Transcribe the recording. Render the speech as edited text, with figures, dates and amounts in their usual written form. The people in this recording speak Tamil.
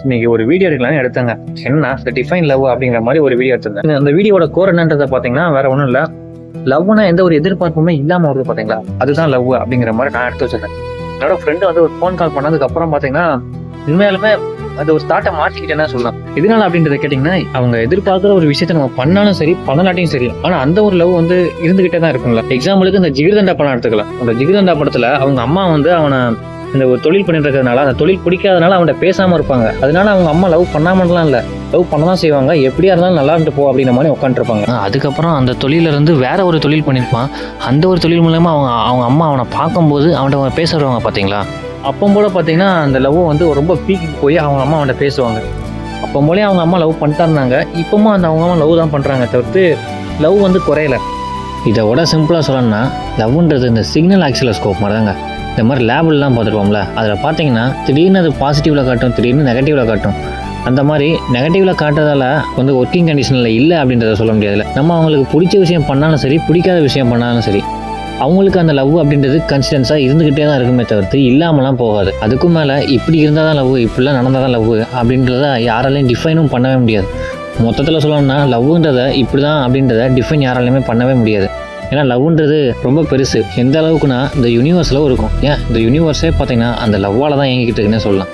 இன்னைக்கு ஒரு வீடியோ எடுக்கலாம்னு எடுத்தாங்க. என்ன இந்த டிஃபைன் லவ் அப்படிங்கிற மாதிரி ஒரு வீடியோ எடுத்திருந்தேன். அந்த வீடியோட கோர் என்னன்றதை பார்த்தீங்கன்னா வேற ஒன்றும் இல்லை. லவ்னா எந்த ஒரு எதிர்பார்ப்புமே இல்லாம வருது பாத்தீங்களா, அதுதான் லவ் அப்படிங்கிற மாதிரி நான் எடுத்து வச்சிருக்கேன். என்னோட ஃப்ரெண்டு வந்து ஒரு ஃபோன் கால் பண்ணதுக்கு அப்புறம் பாத்தீங்கன்னா உண்மையாலுமே அது ஒரு தாட்டை மாற்றிக்கிட்டேன்னா சொல்லலாம். இதனால அப்படின்றத கேட்டிங்கன்னா, அவங்க எதிர்பார்க்குற ஒரு விஷயத்த நம்ம பண்ணாலும் சரி பண்ணலாட்டியும் சரி, ஆனால் அந்த ஒரு லவ் வந்து இருந்துகிட்டே தான் இருக்குங்களா. எக்ஸாம்பிளுக்கு இந்த ஜிகிர்தண்டா படம் எடுத்துக்கலாம். அந்த ஜிகிர்தண்டா படத்துல அவங்க அம்மா வந்து அவனை இந்த ஒரு தொழில் பண்ணிட்டு இருக்கிறதுனால, அந்த தொழில் பிடிக்காதனால அவன்கிட்ட பேசாம இருப்பாங்க. அதனால அவங்க அம்மா லவ் பண்ணாமலாம் இல்லை, லவ் பண்ணதான் செய்வாங்க. எப்படியா இருந்தாலும் நல்லா இருந்து போ அப்படின்ற மாதிரி உட்காந்துருப்பாங்க. அதுக்கப்புறம் அந்த தொழிலிருந்து வேற ஒரு தொழில் பண்ணியிருப்பான். அந்த ஒரு தொழில் மூலமா அவங்க அம்மா அவனை பார்க்கும்போது அவன்கிட்ட பேசுறவங்க பார்த்தீங்களா, அப்போ போல பார்த்தீங்கன்னா அந்த லவ் வந்து ரொம்ப பீக்கு போய் அவங்க அம்மா அவன்கிட்ட பேசுவாங்க. அப்போ போலே அவங்க அம்மா லவ் பண்ணிட்டாருந்தாங்க. இப்போவும் அவங்க அம்மா லவ் தான் பண்ணுறாங்க தவிர்த்து லவ் வந்து குறையல. இதை விட சிம்பிளாக சொல்லணும்னா, லவ்ன்றது இந்த சிக்னல் ஆக்சிலோஸ்கோப் மாதிரி தாங்க. இந்த மாதிரி லேபிள்லாம் பார்த்துருப்போம்ல, அதில் பார்த்தீங்கன்னா திடீர்னு அது பாசிட்டிவில் காட்டும், திடீர்னு நெகட்டிவில் காட்டும். அந்த மாதிரி நெகட்டிவில் காட்டுறதால வந்து ஒர்க்கிங் கண்டிஷனில் இல்லை அப்படின்றத சொல்ல முடியாதுல்ல. நம்ம அவங்களுக்கு பிடிச்ச விஷயம் பண்ணாலும் சரி, பிடிக்காத விஷயம் பண்ணாலும் சரி, அவங்களுக்கு அந்த லவ் அப்படின்றது கன்சிஸ்டன்ஸாக இருந்துக்கிட்டே தான் இருக்குமே தவிர்த்து இல்லாமலாம் போகாது. அதுக்கும் மேலே இப்படி இருந்தால் தான் லவ், இப்படிலாம் நடந்தால் தான் லவ் அப்படின்றத யாராலையும் டிஃபைனும் பண்ணவே முடியாது. மொத்தத்தில் சொல்லணும்னா லவ்ன்றதை இப்படி தான் அப்படின்றத டிஃபைன் யாராலையுமே பண்ணவே முடியாது. ஏன்னா லவ்ன்றது ரொம்ப பெருசு. எந்த அளவுக்குன்னா இந்த யூனிவர்ஸில் இருக்கும். ஏன் இந்த யூனிவர்ஸே பார்த்தீங்கன்னா அந்த லவ்வால் தான் இயங்கிக்கிட்டு இருக்குன்னு சொல்லலாம்.